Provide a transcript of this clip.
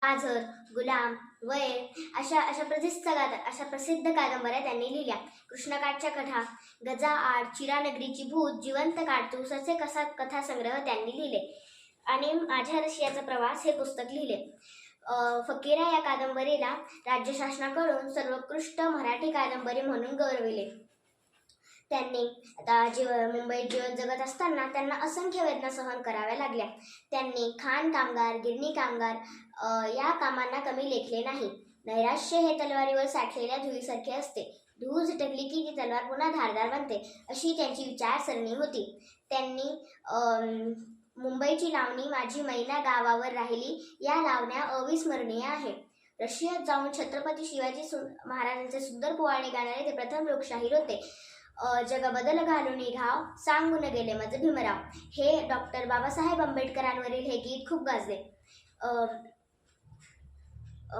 पाझर, गुलाम, वैर अशा प्रसिद्ध कादंबऱ्या त्यांनी लिहिल्या. कृष्णकाठच्या कथा, गजा आड, चिरानगरीची भूत, जिवंत काडतूस असे कथासंग्रह त्यांनी लिहिले आणि माझ्या रशियाचा प्रवास हे पुस्तक लिहिले. फकीरा या कादंबरीला राज्य शासनाकडून सर्वोत्कृष्ट मराठी कादंबरी म्हणून गौरविले. त्यांनी मुंबईत जीवन जगत असताना त्यांना असंख्य वेदना सहन कराव्या लागल्या. त्यांनी खाण कामगार, गिरणी कामगार या कामांना कमी लेखले नाही. नैराश्य हे तलवारीवर साठलेल्या धुळीसारखे असते. धूळ झटकली की ती तलवार पुन्हा धारदार बनते, अशी त्यांची विचारसरणी होती. त्यांनी मुंबईची लावणी माझी मैना गावावर राहिली या लावण्या अविस्मरणीय आहे. रशियात जाऊन छत्रपती शिवाजी महाराजांचे सुंदर पोवाडे गाणारे ते प्रथम लोकशाहीर होते. जग बदल घालून घाव, सांगून गेले मज भीमराव, हे डॉक्टर बाबासाहेब आंबेडकरांवरील हे गीत खूप गाजले.